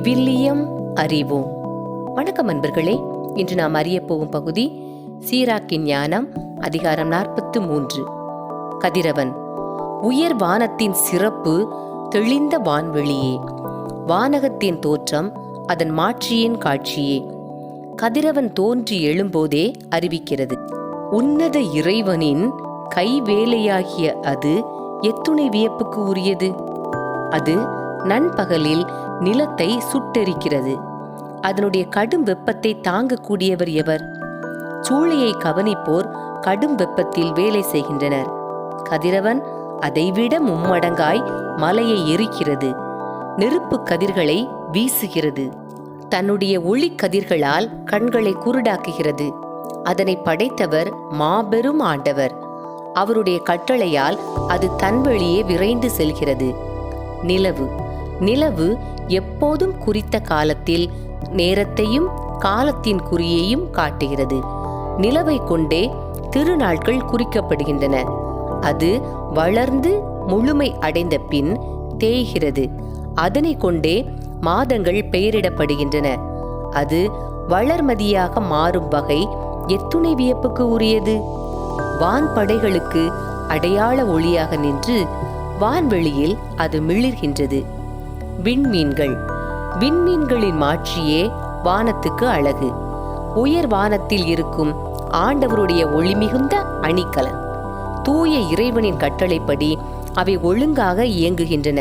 விவிலியம் அறிவோம். வணக்கம் அன்பர்களே. இன்று நாம் அறிய போகும் பகுதி சீராக்கின் ஞானம், அதிகாரம் 43. கதிரவன். உயர் வானத்தின் சிறப்பு தெளிந்த வான்வெளியே, வானகத்தின் தோற்றம் அதன் மாட்சியின் காட்சியே. கதிரவன் தோன்றி எழும்போதே அறிவிக்கிறது. உன்னத இறைவனின் கைவேலையாகிய அது எத்துணை வியப்புக்கு உரியது. அது நண்பகலில் நிலத்தை சுட்டெரிக்கிறது. அதனுடைய கடும் வெப்பத்தை தாங்கக்கூடியவர் எவர்? சூளையை கவனிப்போர் கடும் வெப்பத்தில் வேலை செய்கின்றனர். கதிரவன் அதைவிட மும்மடங்காய் மலையை எரிக்கிறது, நெருப்பு கதிர்களை வீசுகிறது, தன்னுடைய ஒளி கதிர்களால் கண்களை குருடாக்குகிறது. அதனை படைத்தவர் மாபெரும் ஆண்டவர். அவருடைய கட்டளையால் அது தன் வழியே விரைந்து செல்கிறது. நிலவு எப்போதும் குறித்த காலத்தில் நேரத்தையும் காலத்தின் குறியையும் காட்டுகிறது. நிலவை கொண்டே திருநாட்கள் குறிக்கப்படுகின்றன. அது வளர்ந்து முழுமை அடைந்த பின் தேய்கிறது. அதனை கொண்டே மாதங்கள் பெயரிடப்படுகின்றன. அது வளர்மதியாக மாறும் வகை எத்துணை வியப்புக்கு உரியது. வான்படைகளுக்கு அடையாள ஒளியாக நின்று வான்வெளியில் அது மிளிர்கின்றது. விண்மீன்களின் மாட்சியே வானத்துக்கு அழகு. உயர் வானத்தில் இருக்கும் ஆண்டவருடைய ஒளிமிகுந்த அணிகலன். தூய இறைவனின் கட்டளைப்படி அவை ஒழுங்காக இயங்குகின்றன.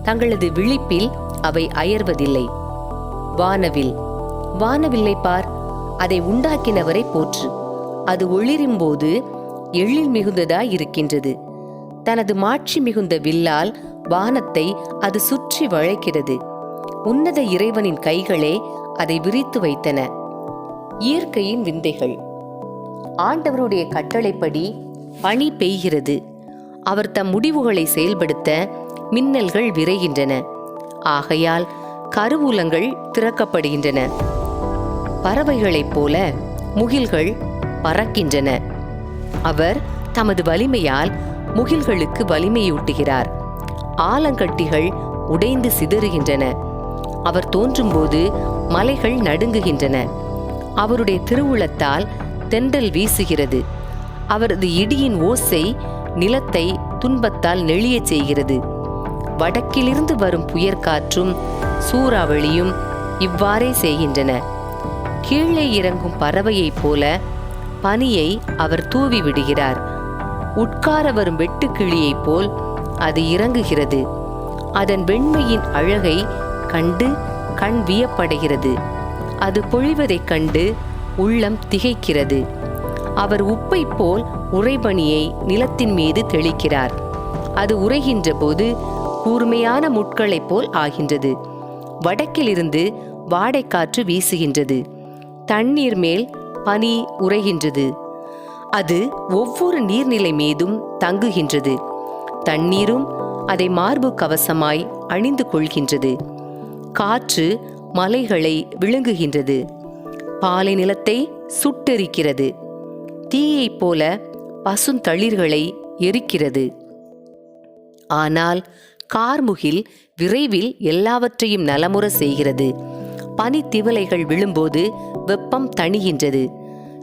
தங்களது விழிப்பில் அவை அயர்வதில்லை. வானவில்லை பார், அதை உண்டாக்கினவரை போற்று. அது ஒளிரும்போது எழில் மிகுந்ததாய் இருக்கின்றது. தனது மாட்சி மிகுந்த வில்லால் வானத்தை அது சுற்றி வளைக்கிறது. உன்னத இறைவனின் கைகளே அதை விரித்து வைத்தன. இயற்கையின் விந்தைகள். ஆண்டவருடைய கட்டளைப்படி பனி பெய்கிறது. அவர் தம் முடிவுகளை செயல்படுத்த மின்னல்கள் விரைகின்றன. ஆகையால் கருவூலங்கள் திறக்கப்படுகின்றன. பறவைகளைப் போல முகில்கள் பறக்கின்றன. அவர் தமது வலிமையால் முகில்களுக்கு வலிமையூட்டுகிறார். ஆலங்கட்டிகள் உடைந்து சிதறுகின்றன. அவர் தோன்றும்போது மலைகள் நடுங்குகின்றன. அவருடைய திருவுளத்தால் தென்றல் வீசுகிறது. அவரது இடியின் ஓசை நிலத்தை துன்பத்தால் நெளியச் செய்கிறது. வடக்கிலிருந்து வரும் புயற்காற்றும் சூறாவளியும் இவ்வாறே செய்கின்றன. கீழே இறங்கும் பறவையைப் போல பனியை அவர் தூவி விடுகிறார். உட்கார வரும் வெட்டுக்கிளியைப் போல் அது இறங்குகிறது. அதன் வெண்மையின் அழகை கண்டு கண் வியப்படைகிறது. அது பொழிவதைக் கண்டு உள்ளம் திகைக்கிறது. அவர் உப்பை போல் உறைபனியை நிலத்தின் மீது தெளிக்கிறார். அது உறைகின்ற போது கூர்மையான முட்களைப் போல் ஆகின்றது. வடக்கிலிருந்து வாடைக்காற்று வீசுகின்றது. தண்ணீர் மேல் பனி உறைகின்றது. அது ஒவ்வொரு நீர்நிலை மீதும் தங்குகின்றது. தண்ணீரும் அதை மார்பு கவசமாய் அணிந்து கொள்கின்றது. காற்று மலைகளை விழுங்குகின்றது. பாலை நிலத்தை சுட்டெரிக்கிறது. தீயைப் போல பசுந்தளிர்களை எரிக்கிறது. ஆனால் கார்முகில் விரைவில் எல்லாவற்றையும் நலமுற செய்கிறது. பனித்திவலைகள் விழும்போது வெப்பம் தணிகின்றது.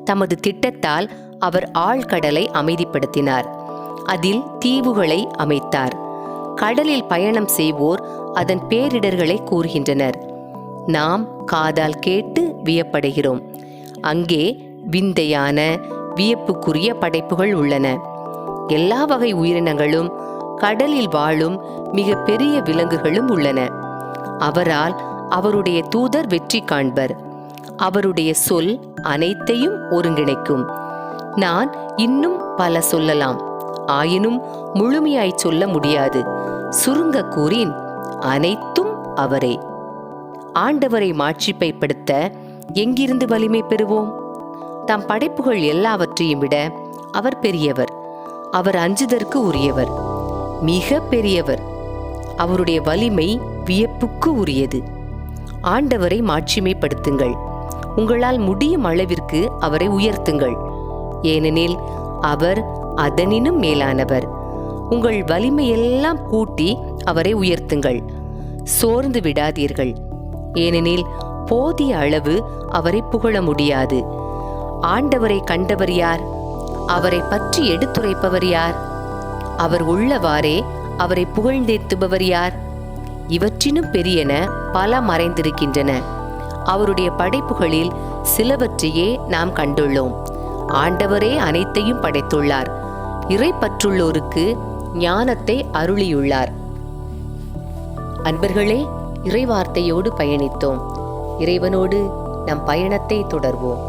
தமது திட்டத்தால் அவர் ஆழ்கடலை அமைதிப்படுத்தினார். அதில் தீவுகளை அமைத்தார். கடலில் பயணம் செய்வோர் அதன் பேரிடர்களை கூறுகின்றனர். நாம் காதால் கேட்டு வியப்படைகிறோம். அங்கே விந்தையான வியப்புக்குரிய படைப்புகள் உள்ளன. எல்லா வகை உயிரினங்களும் கடலில் வாழும் மிக பெரிய விலங்குகளும் உள்ளன. அவரால் அவருடைய தூதர் வெற்றி காண்பர். அவருடைய சொல் அனைத்தையும் ஒருங்கிணைக்கும். நான் இன்னும் பல சொல்லலாம், ஆயினும் முழுமையாய் சொல்ல முடியாது. சுருங்க கூறின் அனைத்தும் அவரே. ஆண்டவரை மாட்சிப்பைப்படுத்த எங்கிருந்து வலிமை பெறுவோம்? தம் படைப்புகள் எல்லாவற்றையும் விட அவர் பெரியவர். அவர் அஞ்சுதற்கு உரியவர், மிக பெரியவர். அவருடைய வலிமை வியப்புக்கு உரியது. ஆண்டவரை மாட்சிமைப்படுத்துங்கள். உங்களால் முடியும் அளவிற்கு அவரை உயர்த்துங்கள். ஏனெனில் அவர் அதனினும் மேலானவர். உங்கள் வலிமையெல்லாம் கூட்டி அவரை உயர்த்துங்கள். சோர்ந்து விடாதீர்கள். ஏனெனில் போதிய அளவு அவரை புகழ முடியாது. ஆண்டவரை கண்டவர் யார்? அவரை பற்றி எடுத்துரைப்பவர் யார்? அவர் உள்ளவாறே அவரை புகழ்ந்தேத்துபவர் யார்? இவற்றினும் பெரியன பல மறைந்திருக்கின்றன. அவருடைய படைப்புகளில் சிலவற்றையே நாம் கண்டுள்ளோம். ஆண்டவரே அனைத்தையும் படைத்துள்ளார். இறை பற்றுள்ளோருக்கு ஞானத்தை அருளியுள்ளார். அன்பர்களே, இறைவார்த்தையோடு பயணித்தோம். இறைவனோடு நம் பயணத்தை தொடர்வோம்.